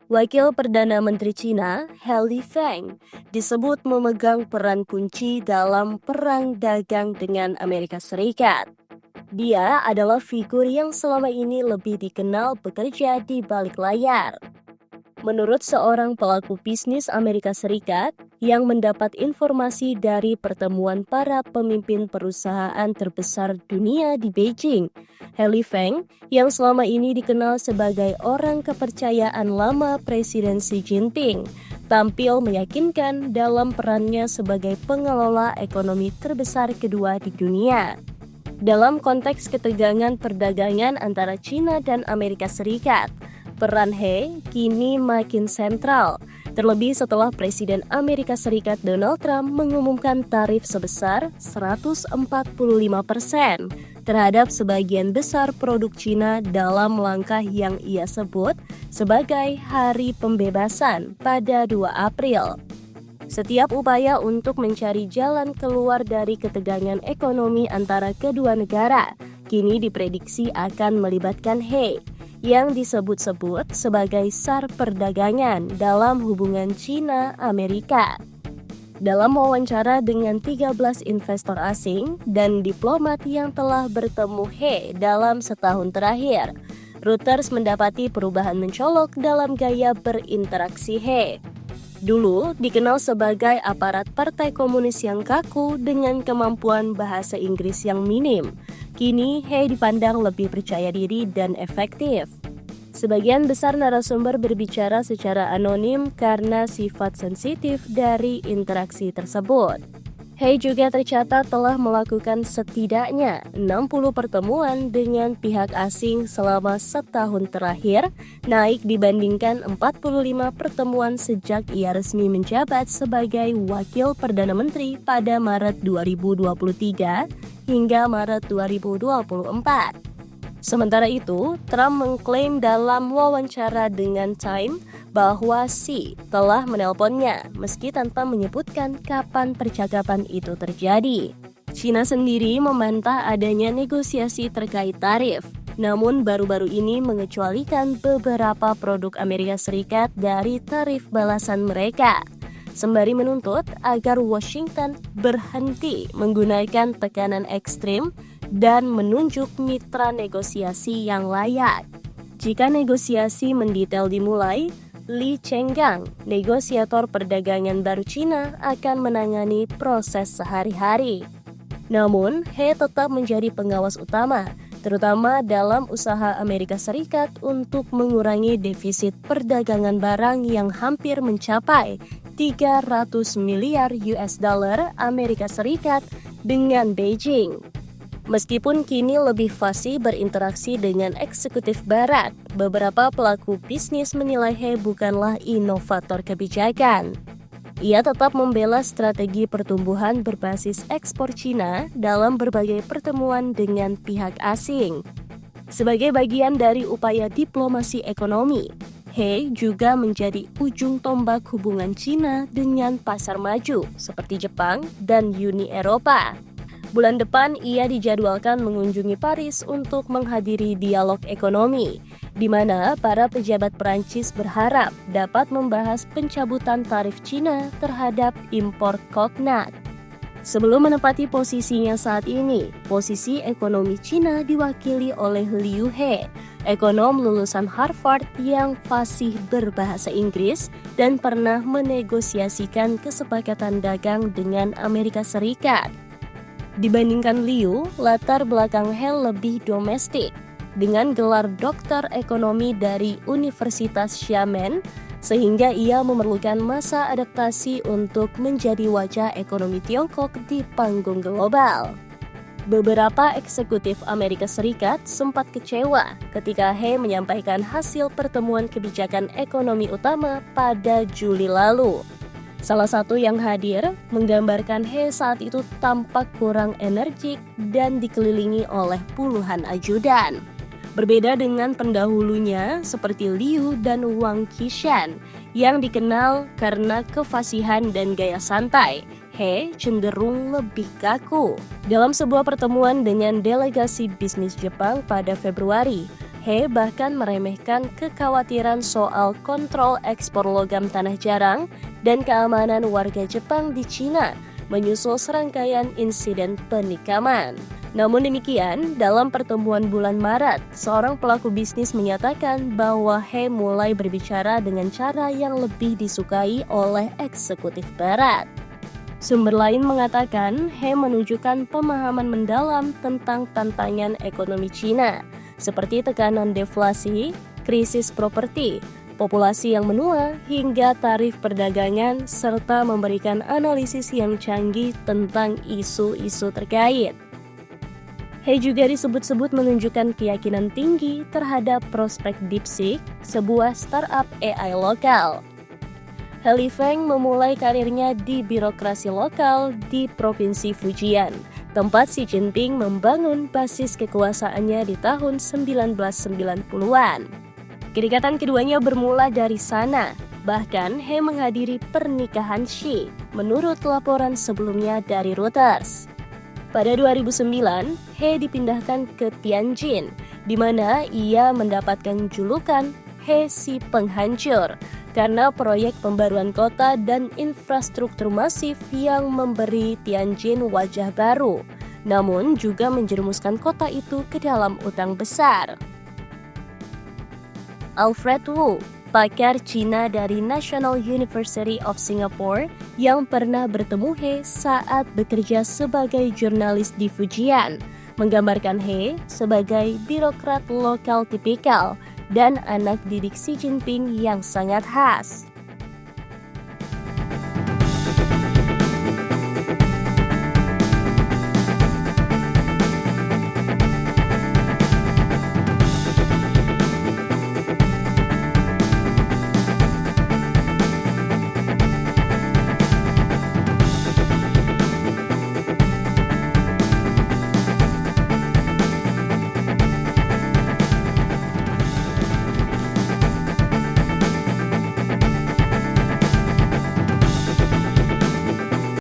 Wakil Perdana Menteri Cina, He Feng, disebut memegang peran kunci dalam perang dagang dengan Amerika Serikat. Dia adalah figur yang selama ini lebih dikenal bekerja di balik layar. Menurut seorang pelaku bisnis Amerika Serikat yang mendapat informasi dari pertemuan para pemimpin perusahaan terbesar dunia di Beijing, He Feng, yang selama ini dikenal sebagai orang kepercayaan lama Presiden Xi Jinping, tampil meyakinkan dalam perannya sebagai pengelola ekonomi terbesar kedua di dunia. Dalam konteks ketegangan perdagangan antara Cina dan Amerika Serikat, peran He kini makin sentral, terlebih setelah Presiden Amerika Serikat Donald Trump mengumumkan tarif sebesar 145% terhadap sebagian besar produk Cina dalam langkah yang ia sebut sebagai Hari Pembebasan pada 2 April. Setiap upaya untuk mencari jalan keluar dari ketegangan ekonomi antara kedua negara kini diprediksi akan melibatkan He, yang disebut-sebut sebagai SAR perdagangan dalam hubungan Cina-Amerika. Dalam wawancara dengan 13 investor asing dan diplomat yang telah bertemu He dalam setahun terakhir, Reuters mendapati perubahan mencolok dalam gaya berinteraksi He. Dulu dikenal sebagai aparat Partai Komunis yang kaku dengan kemampuan bahasa Inggris yang minim. Kini He dipandang lebih percaya diri dan efektif. Sebagian besar narasumber berbicara secara anonim karena sifat sensitif dari interaksi tersebut. He juga tercatat telah melakukan setidaknya 60 pertemuan dengan pihak asing selama setahun terakhir, naik dibandingkan 45 pertemuan sejak ia resmi menjabat sebagai Wakil Perdana Menteri pada Maret 2023 hingga Maret 2024. Sementara itu, Trump mengklaim dalam wawancara dengan Time bahwa Xi telah menelponnya meski tanpa menyebutkan kapan percakapan itu terjadi. China sendiri membantah adanya negosiasi terkait tarif, namun baru-baru ini mengecualikan beberapa produk Amerika Serikat dari tarif balasan mereka, sembari menuntut agar Washington berhenti menggunakan tekanan ekstrim dan menunjuk mitra negosiasi yang layak. Jika negosiasi mendetail dimulai, Li Chenggang, negosiator perdagangan baru Cina, akan menangani proses sehari-hari. Namun, He tetap menjadi pengawas utama, terutama dalam usaha Amerika Serikat untuk mengurangi defisit perdagangan barang yang hampir mencapai 300 miliar US dollar Amerika Serikat dengan Beijing. Meskipun kini lebih fasih berinteraksi dengan eksekutif barat, beberapa pelaku bisnis menilai He bukanlah inovator kebijakan. Ia tetap membela strategi pertumbuhan berbasis ekspor Cina dalam berbagai pertemuan dengan pihak asing. Sebagai bagian dari upaya diplomasi ekonomi, He juga menjadi ujung tombak hubungan Cina dengan pasar maju seperti Jepang dan Uni Eropa. Bulan depan ia dijadwalkan mengunjungi Paris untuk menghadiri dialog ekonomi, di mana para pejabat Perancis berharap dapat membahas pencabutan tarif Cina terhadap impor coconut. Sebelum menempati posisinya saat ini, posisi ekonomi Cina diwakili oleh Liu He, ekonom lulusan Harvard yang fasih berbahasa Inggris dan pernah menegosiasikan kesepakatan dagang dengan Amerika Serikat. Dibandingkan Liu, latar belakang He lebih domestik, dengan gelar doktor ekonomi dari Universitas Xiamen, sehingga ia memerlukan masa adaptasi untuk menjadi wajah ekonomi Tiongkok di panggung global. Beberapa eksekutif Amerika Serikat sempat kecewa ketika He menyampaikan hasil pertemuan kebijakan ekonomi utama pada Juli lalu. Salah satu yang hadir menggambarkan He saat itu tampak kurang energik dan dikelilingi oleh puluhan ajudan. Berbeda dengan pendahulunya seperti Liu dan Wang Qishan yang dikenal karena kefasihan dan gaya santai, He cenderung lebih kaku. Dalam sebuah pertemuan dengan delegasi bisnis Jepang pada Februari, He bahkan meremehkan kekhawatiran soal kontrol ekspor logam tanah jarang dan keamanan warga Jepang di Cina menyusul serangkaian insiden penikaman. Namun demikian, dalam pertemuan bulan Maret, seorang pelaku bisnis menyatakan bahwa He mulai berbicara dengan cara yang lebih disukai oleh eksekutif barat. Sumber lain mengatakan He menunjukkan pemahaman mendalam tentang tantangan ekonomi Cina, seperti tekanan deflasi, krisis properti, populasi yang menua, hingga tarif perdagangan, serta memberikan analisis yang canggih tentang isu-isu terkait. He juga disebut-sebut menunjukkan keyakinan tinggi terhadap prospek DeepSeek, sebuah startup AI lokal. He Lifeng memulai karirnya di birokrasi lokal di Provinsi Fujian, tempat Xi Jinping membangun basis kekuasaannya di tahun 1990-an. Kedekatan keduanya bermula dari sana, bahkan He menghadiri pernikahan Xi, menurut laporan sebelumnya dari Reuters. Pada 2009, He dipindahkan ke Tianjin, di mana ia mendapatkan julukan He si Penghancur karena proyek pembaruan kota dan infrastruktur masif yang memberi Tianjin wajah baru, namun juga menjerumuskan kota itu ke dalam utang besar. Alfred Wu, pakar Cina dari National University of Singapore yang pernah bertemu He saat bekerja sebagai jurnalis di Fujian, menggambarkan He sebagai birokrat lokal tipikal dan anak didik Xi Jinping yang sangat khas.